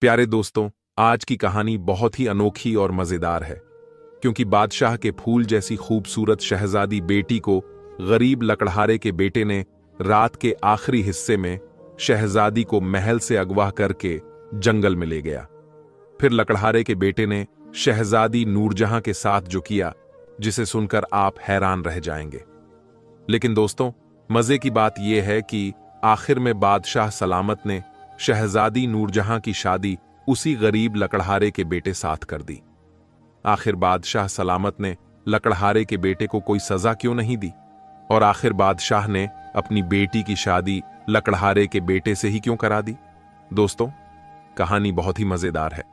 प्यारे दोस्तों, आज की कहानी बहुत ही अनोखी और मजेदार है, क्योंकि बादशाह के फूल जैसी खूबसूरत शहजादी बेटी को गरीब लकड़हारे के बेटे ने रात के आखिरी हिस्से में शहजादी को महल से अगवा करके जंगल में ले गया। फिर लकड़हारे के बेटे ने शहजादी नूरजहां के साथ जो किया, जिसे सुनकर आप हैरान रह जाएंगे। लेकिन दोस्तों, मजे की बात यह है कि आखिर में बादशाह सलामत ने शहजादी नूरजहां की शादी उसी गरीब लकड़हारे के बेटे साथ कर दी। आखिर बादशाह सलामत ने लकड़हारे के बेटे को कोई सजा क्यों नहीं दी, और आखिर बादशाह ने अपनी बेटी की शादी लकड़हारे के बेटे से ही क्यों करा दी? दोस्तों, कहानी बहुत ही मजेदार है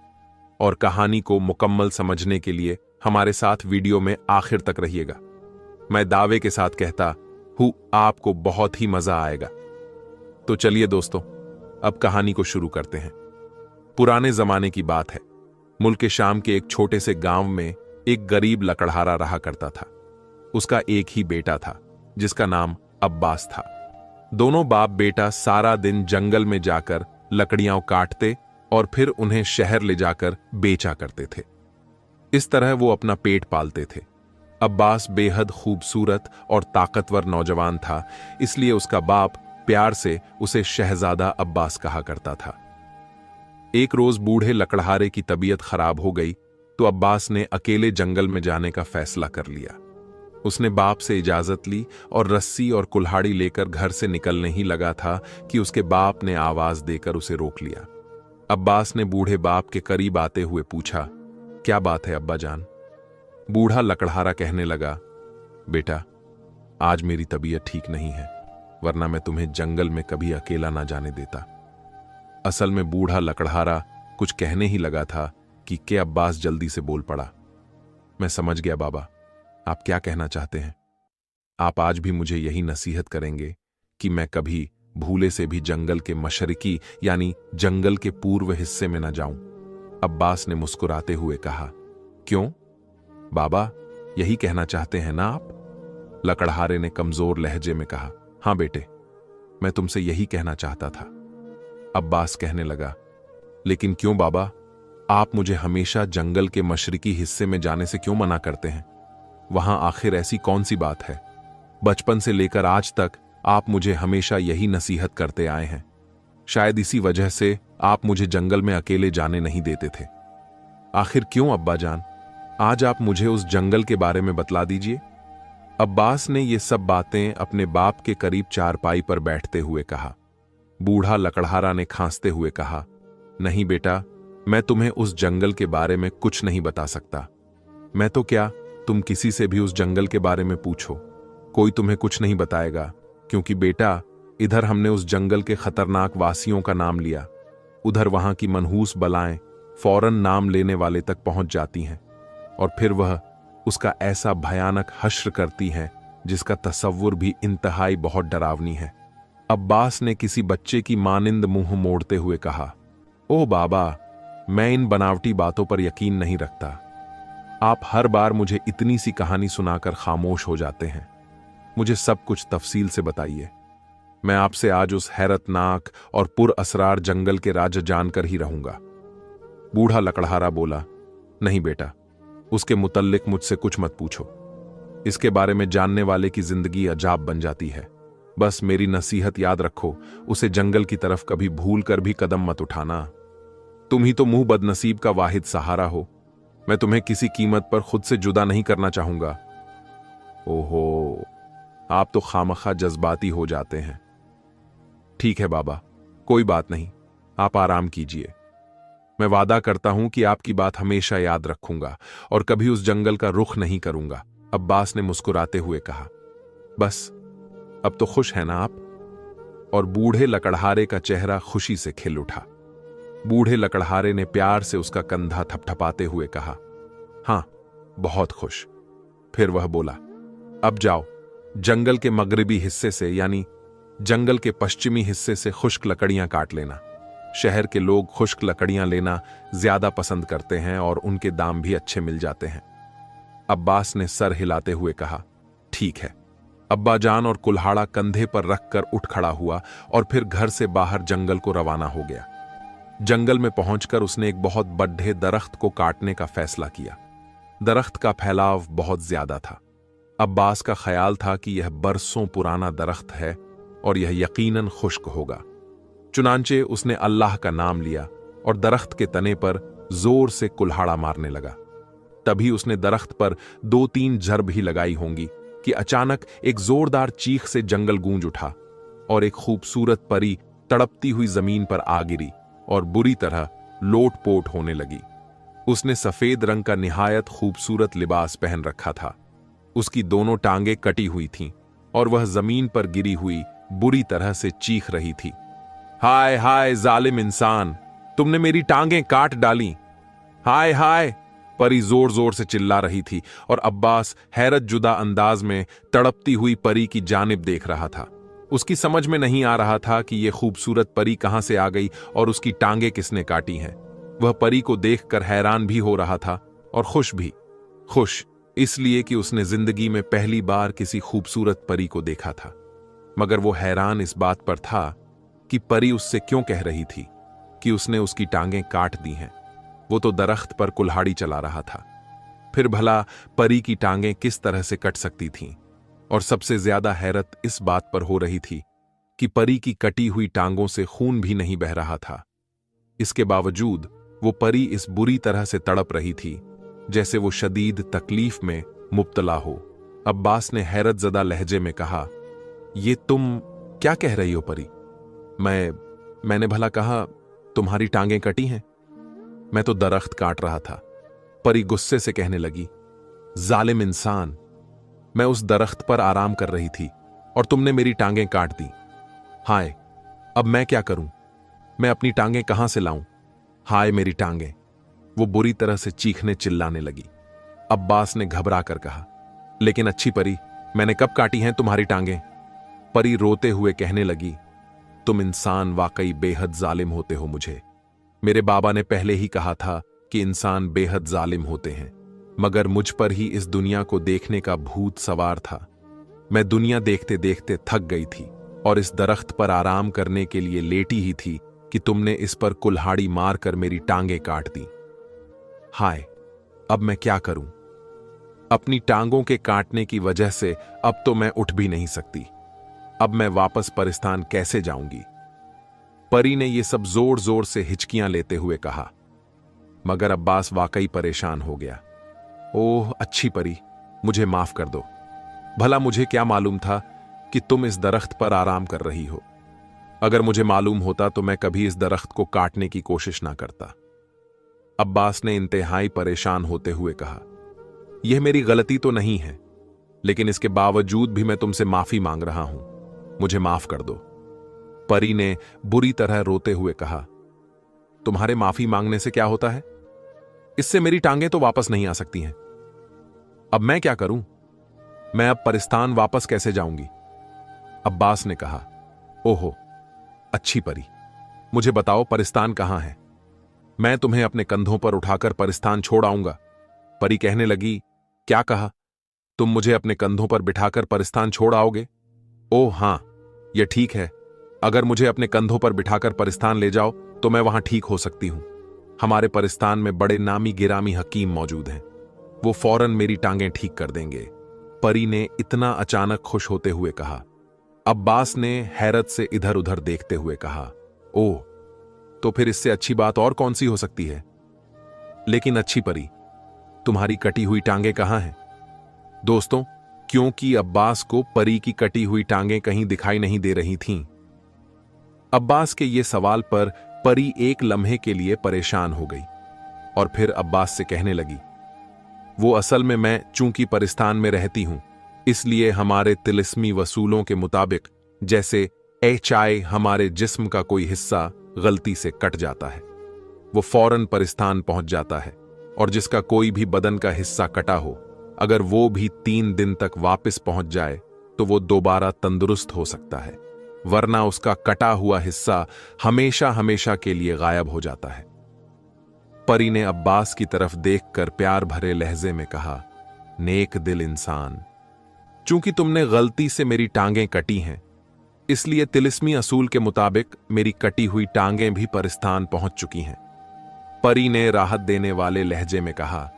और कहानी को मुकम्मल समझने के लिए हमारे साथ वीडियो में आखिर तक रहिएगा। मैं दावे के साथ कहता हूं, आपको बहुत ही मजा आएगा। तो चलिए दोस्तों, अब कहानी को शुरू करते हैं। पुराने जमाने की बात है। मुल्क शाम के एक छोटे से गांव में एक गरीब लकड़हारा रहा करता था। उसका एक ही बेटा था, जिसका नाम अब्बास था। दोनों बाप बेटा सारा दिन जंगल में जाकर लकड़ियां काटते और फिर उन्हें शहर ले जाकर बेचा करते थे। इस तरह वो अपना पेट पालते थे। अब्बास बेहद खूबसूरत और ताकतवर नौजवान था, इसलिए उसका बाप प्यार से उसे शहजादा अब्बास कहा करता था। एक रोज बूढ़े लकड़हारे की तबीयत खराब हो गई तो अब्बास ने अकेले जंगल में जाने का फैसला कर लिया। उसने बाप से इजाजत ली और रस्सी और कुल्हाड़ी लेकर घर से निकलने ही लगा था कि उसके बाप ने आवाज देकर उसे रोक लिया। अब्बास ने बूढ़े बाप के करीब आते हुए पूछा, क्या बात है अब्बा जान? बूढ़ा लकड़हारा कहने लगा, बेटा, आज मेरी तबीयत ठीक नहीं है, वरना मैं तुम्हें जंगल में कभी अकेला ना जाने देता। असल में बूढ़ा लकड़हारा कुछ कहने ही लगा था कि के अब्बास जल्दी से बोल पड़ा, मैं समझ गया बाबा, आप क्या कहना चाहते हैं। आप आज भी मुझे यही नसीहत करेंगे कि मैं कभी भूले से भी जंगल के मशरिकी यानी जंगल के पूर्व हिस्से में न जाऊं। अब्बास ने मुस्कुराते हुए कहा, क्यों बाबा, यही कहना चाहते हैं ना आप? लकड़हारे ने कमजोर लहजे में कहा, हां बेटे, मैं तुमसे यही कहना चाहता था। अब्बास कहने लगा, लेकिन क्यों बाबा, आप मुझे हमेशा जंगल के मशरिकी हिस्से में जाने से क्यों मना करते हैं? वहां आखिर ऐसी कौन सी बात है? बचपन से लेकर आज तक आप मुझे हमेशा यही नसीहत करते आए हैं। शायद इसी वजह से आप मुझे जंगल में अकेले जाने नहीं देते थे। आखिर क्यों अब्बा जान? आज आप मुझे उस जंगल के बारे में बतला दीजिए। अब्बास ने ये सब बातें अपने बाप के करीब चारपाई पर बैठते हुए कहा। बूढ़ा लकड़हारा ने खांसते हुए कहा, नहीं बेटा, मैं तुम्हें उस जंगल के बारे में कुछ नहीं बता सकता। मैं तो क्या, तुम किसी से भी उस जंगल के बारे में पूछो, कोई तुम्हें कुछ नहीं बताएगा, क्योंकि बेटा, इधर हमने उस जंगल के खतरनाक वासियों का नाम लिया, उधर वहां की मनहूस बलाएं फौरन नाम लेने वाले तक पहुंच जाती हैं, और फिर वह उसका ऐसा भयानक हश्र करती हैं जिसका तसव्वुर भी इंतहाई बहुत डरावनी है। अब्बास ने किसी बच्चे की मानिंद मुंह मोड़ते हुए कहा, ओ बाबा, मैं इन बनावटी बातों पर यकीन नहीं रखता। आप हर बार मुझे इतनी सी कहानी सुनाकर खामोश हो जाते हैं। मुझे सब कुछ तफसील से बताइए। मैं आपसे आज उस हैरतनाक और पुरअसरार जंगल के राज जानकर ही रहूंगा। बूढ़ा लकड़हारा बोला, नहीं बेटा, उसके मुतल्लिक मुझसे कुछ मत पूछो। इसके बारे में जानने वाले की जिंदगी अजाब बन जाती है। बस मेरी नसीहत याद रखो, उसे जंगल की तरफ कभी भूल कर भी कदम मत उठाना। तुम ही तो मुंह बदनसीब का वाहिद सहारा हो। मैं तुम्हें किसी कीमत पर खुद से जुदा नहीं करना चाहूंगा। ओहो, आप तो खामखा जज्बाती हो जाते हैं। ठीक है बाबा, कोई बात नहीं, आप आराम कीजिए। मैं वादा करता हूं कि आपकी बात हमेशा याद रखूंगा और कभी उस जंगल का रुख नहीं करूंगा। अब्बास ने मुस्कुराते हुए कहा, बस अब तो खुश है ना आप? और बूढ़े लकड़हारे का चेहरा खुशी से खिल उठा। बूढ़े लकड़हारे ने प्यार से उसका कंधा थपथपाते हुए कहा, हां, बहुत खुश। फिर वह बोला, अब जाओ, जंगल के मगरिबी हिस्से से यानी जंगल के पश्चिमी हिस्से से खुश्क लकड़ियां काट लेना। शहर के लोग खुश्क लकड़ियां लेना ज्यादा पसंद करते हैं और उनके दाम भी अच्छे मिल जाते हैं। अब्बास ने सर हिलाते हुए कहा, ठीक है। अब्बा जान और कुल्हाड़ा कंधे पर रखकर उठ खड़ा हुआ और फिर घर से बाहर जंगल को रवाना हो गया। जंगल में पहुंचकर उसने एक बहुत बड्ढे दरख्त को काटने का फैसला किया। दरख्त का फैलाव बहुत ज्यादा था। अब्बास का ख्याल था कि यह बरसों पुराना दरख्त है और यह यकीनन खुश्क होगा। चुनांचे उसने अल्लाह का नाम लिया और दरख्त के तने पर जोर से कुल्हाड़ा मारने लगा। तभी उसने दरख्त पर 2-3 जरब ही लगाई होंगी कि अचानक एक जोरदार चीख से जंगल गूंज उठा और एक खूबसूरत परी तड़पती हुई जमीन पर आ गिरी और बुरी तरह लोटपोट होने लगी। उसने सफेद रंग का निहायत खूबसूरत लिबास पहन रखा था। उसकी दोनों टांगें कटी हुई थीं और वह जमीन पर गिरी हुई बुरी तरह से चीख रही थी। हाय हाय जालिम इंसान, तुमने मेरी टांगें काट डाली। हाय हाय, परी जोर जोर से चिल्ला रही थी और अब्बास हैरत जुदा अंदाज में तड़पती हुई परी की जानिब देख रहा था। उसकी समझ में नहीं आ रहा था कि यह खूबसूरत परी कहां से आ गई और उसकी टांगें किसने काटी हैं। वह परी को देखकर हैरान भी हो रहा था और खुश भी। खुश इसलिए कि उसने जिंदगी में पहली बार किसी खूबसूरत परी को देखा था, मगर वो हैरान इस बात पर था कि परी उससे क्यों कह रही थी कि उसने उसकी टांगें काट दी हैं। वो तो दरख्त पर कुल्हाड़ी चला रहा था। फिर भला परी की टांगें किस तरह से कट सकती थीं? और सबसे ज्यादा हैरत इस बात पर हो रही थी कि परी की कटी हुई टांगों से खून भी नहीं बह रहा था। इसके बावजूद वो परी इस बुरी तरह से तड़प रही थी जैसे वो शदीद तकलीफ में मुब्तला हो। अब्बास ने हैरत ज़दा लहजे में कहा, ये तुम क्या कह रही हो परी? मैंने भला कहा तुम्हारी टांगें कटी हैं? मैं तो दरख्त काट रहा था। परी गुस्से से कहने लगी, जालिम इंसान, मैं उस दरख्त पर आराम कर रही थी और तुमने मेरी टांगें काट दी। हाय, अब मैं क्या करूं? मैं अपनी टांगें कहां से लाऊं? हाय मेरी टांगें! वो बुरी तरह से चीखने चिल्लाने लगी। अब्बास ने घबरा कर कहा, लेकिन अच्छी परी, मैंने कब काटी हैं तुम्हारी टांगें? परी रोते हुए कहने लगी, तुम इंसान वाकई बेहद जालिम होते हो। मेरे बाबा ने पहले ही कहा था कि इंसान बेहद जालिम होते हैं, मगर मुझ पर ही इस दुनिया को देखने का भूत सवार था। मैं दुनिया देखते देखते थक गई थी और इस दरख्त पर आराम करने के लिए लेटी ही थी कि तुमने इस पर कुल्हाड़ी मारकर मेरी टांगें काट दी। हाय, अब मैं क्या करूं? अपनी टांगों के काटने की वजह से अब तो मैं उठ भी नहीं सकती। अब मैं वापस परिस्तान कैसे जाऊंगी? परी ने यह सब जोर जोर से हिचकियां लेते हुए कहा, मगर अब्बास वाकई परेशान हो गया। ओह अच्छी परी, मुझे माफ कर दो। भला मुझे क्या मालूम था कि तुम इस दरख्त पर आराम कर रही हो। अगर मुझे मालूम होता तो मैं कभी इस दरख्त को काटने की कोशिश ना करता। अब्बास ने इंतहाई परेशान होते हुए कहा, यह मेरी गलती तो नहीं है, लेकिन इसके बावजूद भी मैं तुमसे माफी मांग रहा हूं। मुझे माफ कर दो। परी ने बुरी तरह रोते हुए कहा, तुम्हारे माफी मांगने से क्या होता है? इससे मेरी टांगें तो वापस नहीं आ सकती हैं। अब मैं क्या करूं? मैं अब परिस्तान वापस कैसे जाऊंगी? अब्बास ने कहा, ओहो अच्छी परी, मुझे बताओ परिस्तान कहां है? मैं तुम्हें अपने कंधों पर उठाकर परिस्तान छोड़ आऊंगा। परी कहने लगी, क्या कहा? तुम मुझे अपने कंधों पर बिठाकर परिस्तान छोड़ आओगे? ओह हां, यह ठीक है। अगर मुझे अपने कंधों पर बिठाकर परिस्तान ले जाओ तो मैं वहां ठीक हो सकती हूं। हमारे परिस्तान में बड़े नामी गिरामी हकीम मौजूद हैं। वो फौरन मेरी टांगें ठीक कर देंगे। परी ने इतना अचानक खुश होते हुए कहा। अब्बास ने हैरत से इधर उधर देखते हुए कहा, ओह, तो फिर इससे अच्छी बात और कौन सी हो सकती है? लेकिन अच्छी परी, तुम्हारी कटी हुई टांगें कहां हैं? दोस्तों, क्योंकि अब्बास को परी की कटी हुई टांगें कहीं दिखाई नहीं दे रही थीं। अब्बास के ये सवाल पर परी एक लम्हे के लिए परेशान हो गई और फिर अब्बास से कहने लगी, वो असल में मैं चूंकि परिस्तान में रहती हूं, इसलिए हमारे तिलिस्मी वसूलों के मुताबिक जैसे चाय हमारे जिस्म का कोई हिस्सा गलती से कट जाता है, वो फौरन परिस्तान पहुंच जाता है, और जिसका कोई भी बदन का हिस्सा कटा हो, अगर वो भी 3 दिन तक वापस पहुंच जाए तो वो दोबारा तंदुरुस्त हो सकता है, वरना उसका कटा हुआ हिस्सा हमेशा हमेशा के लिए गायब हो जाता है। परी ने अब्बास की तरफ देखकर प्यार भरे लहजे में कहा, नेक दिल इंसान, चूंकि तुमने गलती से मेरी टांगें कटी हैं, इसलिए तिलिस्मी असूल के मुताबिक मेरी कटी हुई टांगें भी परिस्तान पहुंच चुकी हैं। परी ने राहत देने वाले लहजे में कहा,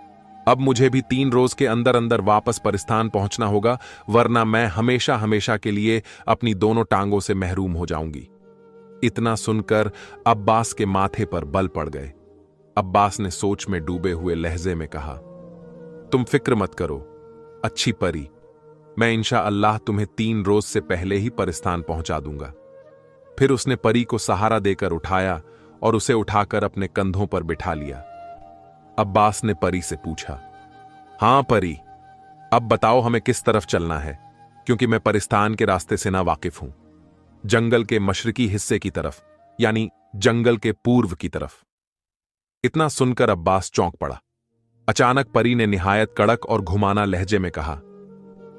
अब मुझे भी 3 रोज के अंदर अंदर वापस परिस्तान पहुंचना होगा, वरना मैं हमेशा हमेशा के लिए अपनी दोनों टांगों से महरूम हो जाऊंगी। इतना सुनकर अब्बास के माथे पर बल पड़ गए। अब्बास ने सोच में डूबे हुए लहजे में कहा, तुम फिक्र मत करो अच्छी परी, मैं इंशाअल्लाह तुम्हें 3 रोज से पहले ही परिस्तान पहुंचा दूंगा। फिर उसने परी को सहारा देकर उठाया और उसे उठाकर अपने कंधों पर बिठा लिया। अब्बास ने परी से पूछा, हां परी, अब बताओ हमें किस तरफ चलना है, क्योंकि मैं परिस्तान के रास्ते से ना वाकिफ हूं। जंगल के मशरकी हिस्से की तरफ, यानी जंगल के पूर्व की तरफ। इतना सुनकर अब्बास चौंक पड़ा। अचानक परी ने निहायत कड़क और घुमाना लहजे में कहा,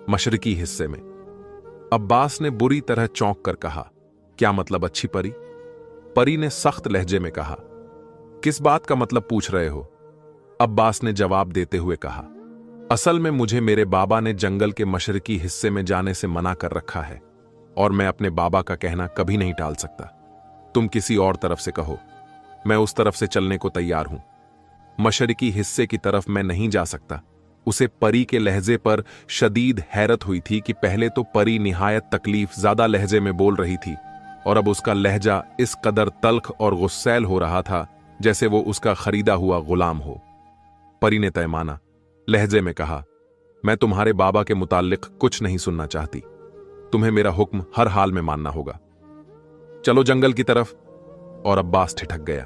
मशरकी हिस्से में। अब्बास ने बुरी तरह चौंक कर कहा, क्या मतलब अच्छी परी? परी ने सख्त लहजे में कहा, किस बात का मतलब पूछ रहे हो? अब्बास ने जवाब देते हुए कहा, असल में मुझे मेरे बाबा ने जंगल के मशरकी हिस्से में जाने से मना कर रखा है और मैं अपने बाबा का कहना कभी नहीं टाल सकता। तुम किसी और तरफ से कहो, मैं उस तरफ से चलने को तैयार हूं। मशरकी हिस्से की तरफ मैं नहीं जा सकता। उसे परी के लहजे पर शदीद हैरत हुई थी कि पहले तो परी निहायत तकलीफ ज्यादा लहजे में बोल रही थी और अब उसका लहजा इस कदर तल्ख और गुस्सैल हो रहा था जैसे वो उसका खरीदा हुआ गुलाम हो। परी ने तय माना, लहजे में कहा, मैं तुम्हारे बाबा के मुताल्लिक कुछ नहीं सुनना चाहती। तुम्हें मेरा हुक्म हर हाल में मानना होगा। चलो जंगल की तरफ। और अब्बास ठिठक गया।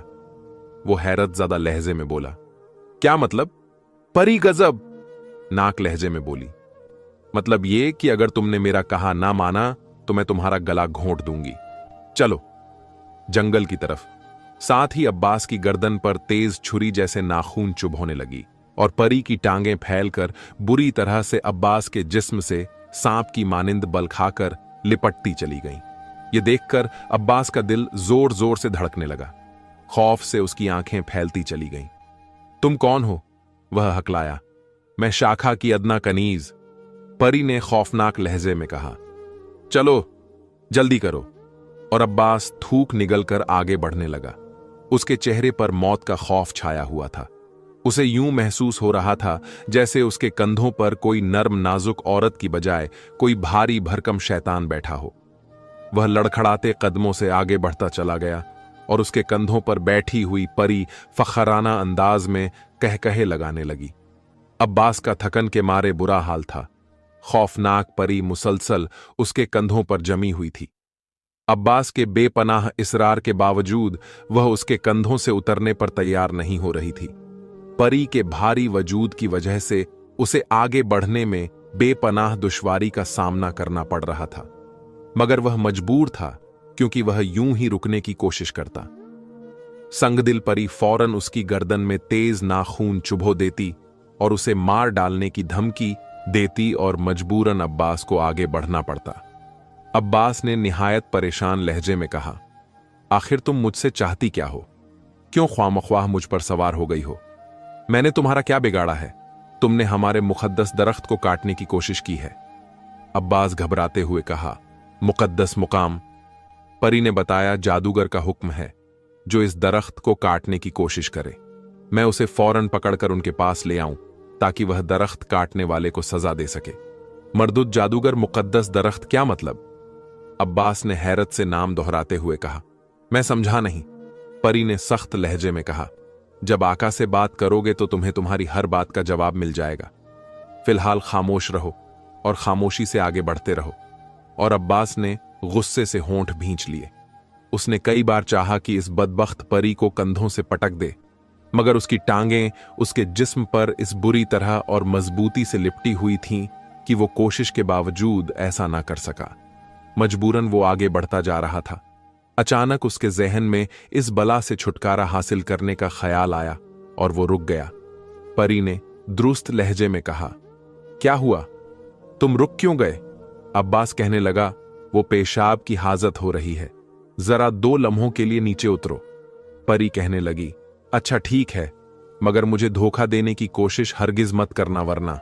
वो हैरत ज़्यादा लहजे में बोला, क्या मतलब? परी गजब, नाक लहजे में बोली, मतलब ये कि अगर तुमने मेरा कहा ना माना तो मैं तुम्हारा गला घोंट दूंगी। चलो जंगल की तरफ। साथ ही अब्बास की गर्दन पर तेज छुरी जैसे नाखून चुभोने लगी और परी की टांगें फैलकर बुरी तरह से अब्बास के जिस्म से सांप की मानिंद बल खाकर लिपटती चली गईं। ये देखकर अब्बास का दिल जोर जोर से धड़कने लगा। खौफ से उसकी आंखें फैलती चली गईं। तुम कौन हो? वह हकलाया। मैं शाखा की अदना कनीज, परी ने खौफनाक लहजे में कहा। चलो जल्दी करो। और अब्बास थूक निगलकर आगे बढ़ने लगा। उसके चेहरे पर मौत का खौफ छाया हुआ था। उसे यूं महसूस हो रहा था जैसे उसके कंधों पर कोई नर्म नाजुक औरत की बजाय कोई भारी भरकम शैतान बैठा हो। वह लड़खड़ाते कदमों से आगे बढ़ता चला गया और उसके कंधों पर बैठी हुई परी फखराना अंदाज में कहकहे लगाने लगी। अब्बास का थकन के मारे बुरा हाल था। खौफनाक परी मुसलसल उसके कंधों पर जमी हुई थी। अब्बास के बेपनाह इसरार के बावजूद वह उसके कंधों से उतरने पर तैयार नहीं हो रही थी। परी के भारी वजूद की वजह से उसे आगे बढ़ने में बेपनाह दुश्वारी का सामना करना पड़ रहा था, मगर वह मजबूर था क्योंकि वह यूं ही रुकने की कोशिश करता। संगदिल परी फौरन उसकी गर्दन में तेज नाखून चुभो देती और उसे मार डालने की धमकी देती और मजबूरन अब्बास को आगे बढ़ना पड़ता। अब्बास ने निहायत परेशान लहजे में कहा, आखिर तुम मुझसे चाहती क्या हो? क्यों ख्वामख्वाह मुझ पर सवार हो गई हो? मैंने तुम्हारा क्या बिगाड़ा है? तुमने हमारे मुकद्दस दरख्त को काटने की कोशिश की है। अब्बास घबराते हुए कहा, मुकद्दस मुकाम? परी ने बताया, जादूगर का हुक्म है जो इस दरख्त को काटने की कोशिश करे, मैं उसे फौरन पकड़कर उनके पास ले आऊं ताकि वह दरख्त काटने वाले को सजा दे सके। मर्दुद जादूगर, मुकद्दस दरख्त क्या मतलब? अब्बास ने हैरत से नाम दोहराते हुए कहा। मैं समझा नहीं, परी ने सख्त लहजे में कहा। जब आका से बात करोगे तो तुम्हें तुम्हारी हर बात का जवाब मिल जाएगा। फिलहाल खामोश रहो और खामोशी से आगे बढ़ते रहो। और अब्बास ने गुस्से से होंठ भींच लिए। उसने कई बार चाहा कि इस बदबख्त परी को कंधों से पटक दे, मगर उसकी टांगें उसके जिस्म पर इस बुरी तरह और मजबूती से लिपटी हुई थीं कि वो कोशिश के बावजूद ऐसा ना कर सका। मजबूरन वो आगे बढ़ता जा रहा था। अचानक उसके जहन में इस बला से छुटकारा हासिल करने का ख्याल आया और वो रुक गया। परी ने दुरुस्त लहजे में कहा, क्या हुआ? तुम रुक क्यों गए? अब्बास कहने लगा, वो पेशाब की हाजत हो रही है, जरा 2 लम्हों के लिए नीचे उतरो। परी कहने लगी, अच्छा ठीक है, मगर मुझे धोखा देने की कोशिश हरगिज मत करना, वरना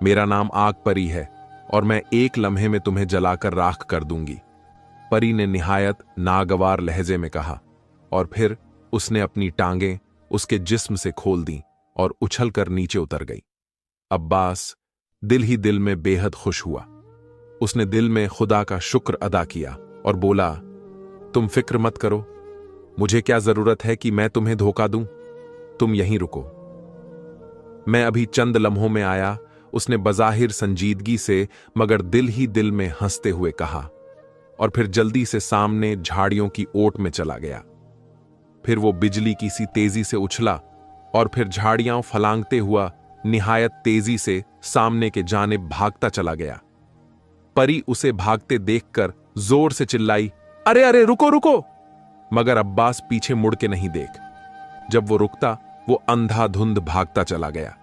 मेरा नाम आग परी है और मैं 1 लम्हे में तुम्हें जलाकर राख कर दूंगी। परी ने निहायत नागवार लहजे में कहा, और फिर उसने अपनी टांगें उसके जिस्म से खोल दी और उछलकर नीचे उतर गई। अब्बास दिल ही दिल में बेहद खुश हुआ। उसने दिल में खुदा का शुक्र अदा किया और बोला, तुम फिक्र मत करो, मुझे क्या जरूरत है कि मैं तुम्हें धोखा दूं? तुम यहीं रुको, मैं अभी चंद लम्हों में आया। उसने बजाहिर संजीदगी से मगर दिल ही दिल में हंसते हुए कहा, और फिर जल्दी से सामने झाड़ियों की ओट में चला गया। फिर वो बिजली की सी तेजी से उछला और फिर झाड़ियां फलांगते हुआ निहायत तेजी से सामने के जानिब भागता चला गया। परी उसे भागते देखकर जोर से चिल्लाई, अरे अरे रुको रुको! मगर अब्बास पीछे मुड़ के नहीं देख। जब वो रुकता, वो अंधाधुंध भागता चला गया।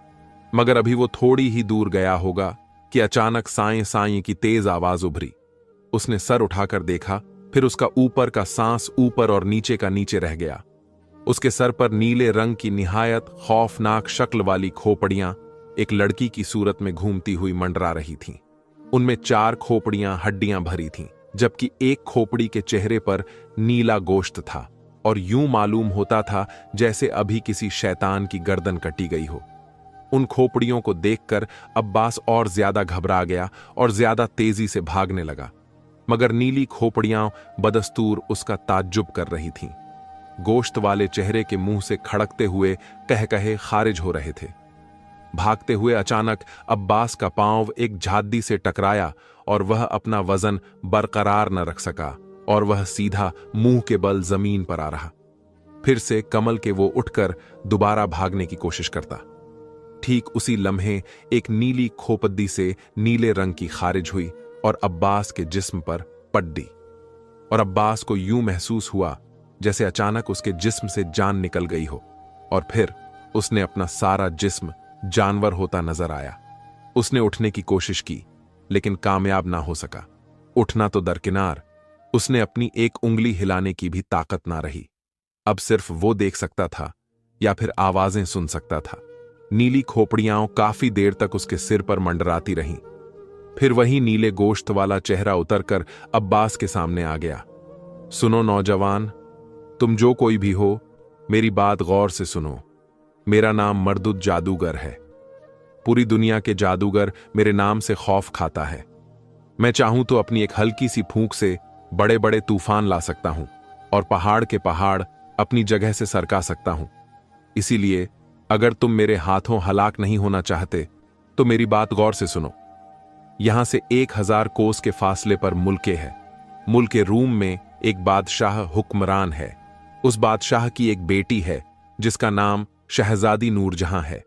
मगर अभी वो थोड़ी ही दूर गया होगा कि अचानक साएं साएं की तेज आवाज उभरी। उसने सर उठाकर देखा, फिर उसका ऊपर का सांस ऊपर और नीचे का नीचे रह गया। उसके सर पर नीले रंग की निहायत खौफनाक शक्ल वाली खोपड़ियां एक लड़की की सूरत में घूमती हुई मंडरा रही थीं। उनमें 4 खोपड़ियां हड्डियां भरी थीं, जबकि एक खोपड़ी के चेहरे पर नीला गोश्त था और यूं मालूम होता था जैसे अभी किसी शैतान की गर्दन कटी गई हो। उन खोपड़ियों को देखकर अब्बास और ज्यादा घबरा गया और ज्यादा तेजी से भागने लगा। मगर नीली खोपड़ियां बदस्तूर उसका ताज्जुब कर रही थीं। गोश्त वाले चेहरे के मुंह से खड़कते हुए कह कहे खारिज हो रहे थे। भागते हुए अचानक अब्बास का पांव एक झाड़ी से टकराया और वह अपना वजन बरकरार न रख सका और वह सीधा मुंह के बल जमीन पर आ रहा। फिर से कमल के वो उठकर दोबारा भागने की कोशिश करता। ठीक उसी लम्हे एक नीली खोपद्दी से नीले रंग की खारिज हुई और अब्बास के जिस्म पर पट दी। और अब्बास को यूं महसूस हुआ जैसे अचानक उसके जिस्म से जान निकल गई हो, और फिर उसने अपना सारा जिस्म जानवर होता नजर आया। उसने उठने की कोशिश की, लेकिन कामयाब ना हो सका। उठना तो दरकिनार, उसने अपनी एक उंगली हिलाने की भी ताकत ना रही। अब सिर्फ वो देख सकता था या फिर आवाजें सुन सकता था। नीली खोपड़ियां काफी देर तक उसके सिर पर मंडराती रहीं। फिर वही नीले गोश्त वाला चेहरा उतरकर अब्बास के सामने आ गया। सुनो नौजवान, तुम जो कोई भी हो, मेरी बात गौर से सुनो। मेरा नाम मरदुद जादूगर है। पूरी दुनिया के जादूगर मेरे नाम से खौफ खाता है। मैं चाहूं तो अपनी एक हल्की सी फूंक से बड़े बड़े तूफान ला सकता हूं और पहाड़ के पहाड़ अपनी जगह से सरका सकता हूं। इसीलिए अगर तुम मेरे हाथों हलाक नहीं होना चाहते तो मेरी बात गौर से सुनो। यहां से 1000 कोस के फासले पर मुल्के है। मुल्के रूम में एक बादशाह हुक्मरान है। उस बादशाह की एक बेटी है जिसका नाम शहजादी नूरजहां है।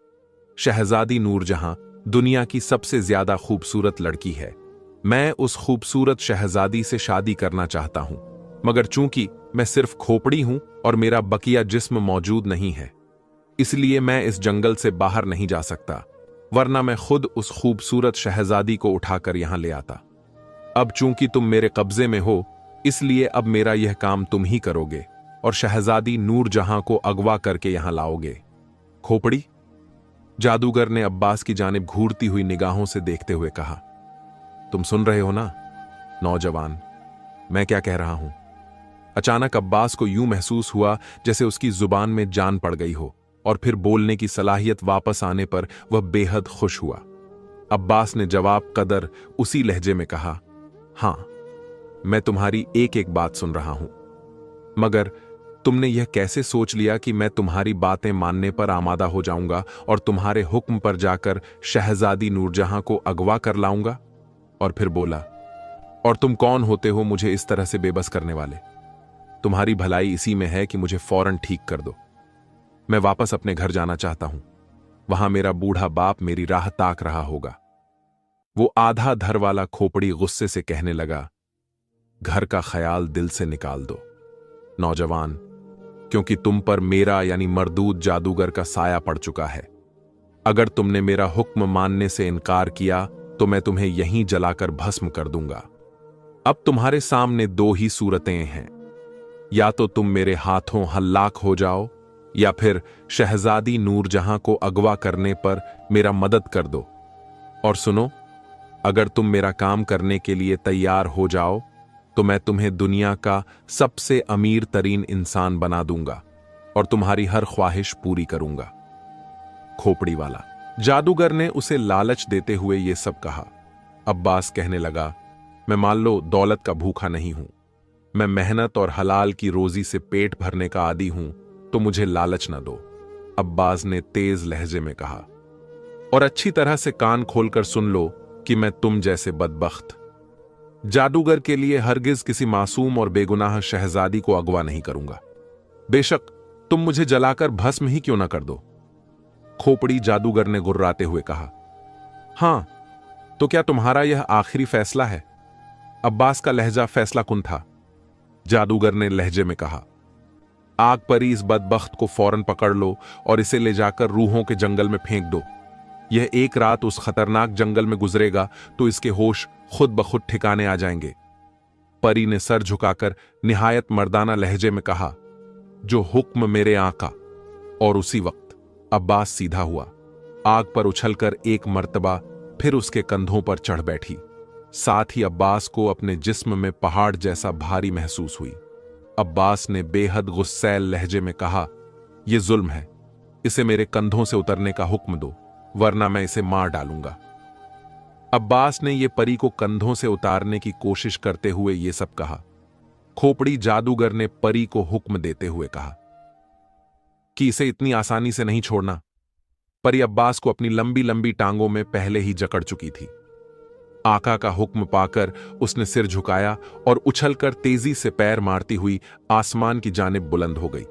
शहजादी नूरजहां दुनिया की सबसे ज्यादा खूबसूरत लड़की है। मैं उस खूबसूरत शहजादी से शादी करना चाहता हूं, मगर चूंकि मैं सिर्फ खोपड़ी हूं और मेरा बकिया जिस्म मौजूद नहीं है, इसलिए मैं इस जंगल से बाहर नहीं जा सकता, वरना मैं खुद उस खूबसूरत शहजादी को उठाकर यहां ले आता। अब चूंकि तुम मेरे कब्जे में हो, इसलिए अब मेरा यह काम तुम ही करोगे और शहजादी नूरजहां को अगवा करके यहां लाओगे। खोपड़ी? जादूगर ने अब्बास की जानिब घूरती हुई निगाहों से देखते हुए कहा। तुम सुन रहे हो ना नौजवान, मैं क्या कह रहा हूं? अचानक अब्बास को यूं महसूस हुआ जैसे उसकी जुबान में जान पड़ गई हो, और फिर बोलने की सलाहियत वापस आने पर वह बेहद खुश हुआ। अब्बास ने जवाब कदर उसी लहजे में कहा, हां, मैं तुम्हारी एक एक बात सुन रहा हूं, मगर तुमने यह कैसे सोच लिया कि मैं तुम्हारी बातें मानने पर आमादा हो जाऊंगा और तुम्हारे हुक्म पर जाकर शहजादी नूरजहां को अगवा कर लाऊंगा? और फिर बोला, और तुम कौन होते हो मुझे इस तरह से बेबस करने वाले? तुम्हारी भलाई इसी में है कि मुझे फौरन ठीक कर दो। मैं वापस अपने घर जाना चाहता हूं। वहां मेरा बूढ़ा बाप मेरी राह ताक रहा होगा। वो आधा धर वाला खोपड़ी गुस्से से कहने लगा, घर का ख्याल दिल से निकाल दो नौजवान, क्योंकि तुम पर मेरा यानी मरदूद जादूगर का साया पड़ चुका है। अगर तुमने मेरा हुक्म मानने से इनकार किया तो मैं तुम्हें यहीं जलाकर भस्म कर दूंगा। अब तुम्हारे सामने 2 ही सूरतें हैं, या तो तुम मेरे हाथों हल्लाक हो जाओ या फिर शहजादी नूरजहां को अगवा करने पर मेरा मदद कर दो। और सुनो, अगर तुम मेरा काम करने के लिए तैयार हो जाओ तो मैं तुम्हें दुनिया का सबसे अमीर तरीन इंसान बना दूंगा और तुम्हारी हर ख्वाहिश पूरी करूंगा। खोपड़ी वाला जादूगर ने उसे लालच देते हुए यह सब कहा। अब्बास कहने लगा, मैं मान लो दौलत का भूखा नहीं हूं, मैं मेहनत और हलाल की रोजी से पेट भरने का आदी हूं, तो मुझे लालच न दो। अब्बास ने तेज लहजे में कहा, और अच्छी तरह से कान खोलकर सुन लो कि मैं तुम जैसे बदबख्त जादूगर के लिए हरगिज किसी मासूम और बेगुनाह शहजादी को अगवा नहीं करूंगा, बेशक तुम मुझे जलाकर भस्म ही क्यों ना कर दो। खोपड़ी जादूगर ने गुर्राते हुए कहा, हां, तो क्या तुम्हारा यह आखिरी फैसला है? अब्बास का लहजा फैसला कुन था। जादूगर ने लहजे में कहा, आग परी इस बदबख्त को फौरन पकड़ लो और इसे ले जाकर रूहों के जंगल में फेंक दो। यह एक रात उस खतरनाक जंगल में गुजरेगा तो इसके होश खुद ब खुद ठिकाने आ जाएंगे। परी ने सर झुकाकर निहायत मर्दाना लहजे में कहा, जो हुक्म मेरे आका। और उसी वक्त अब्बास सीधा हुआ, आग पर उछलकर एक मर्तबा फिर उसके कंधों पर चढ़ बैठी। साथ ही अब्बास को अपने जिस्म में पहाड़ जैसा भारी महसूस हुई। अब्बास ने बेहद गुस्सैल लहजे में कहा, यह जुल्म है, इसे मेरे कंधों से उतरने का हुक्म दो, वरना मैं इसे मार डालूंगा। अब्बास ने यह परी को कंधों से उतारने की कोशिश करते हुए यह सब कहा। खोपड़ी जादूगर ने परी को हुक्म देते हुए कहा कि इसे इतनी आसानी से नहीं छोड़ना। परी अब्बास को अपनी लंबी लंबी टांगों में पहले ही जकड़ चुकी थी। आका का हुक्म पाकर उसने सिर झुकाया और उछलकर तेजी से पैर मारती हुई आसमान की जानिब बुलंद हो गई।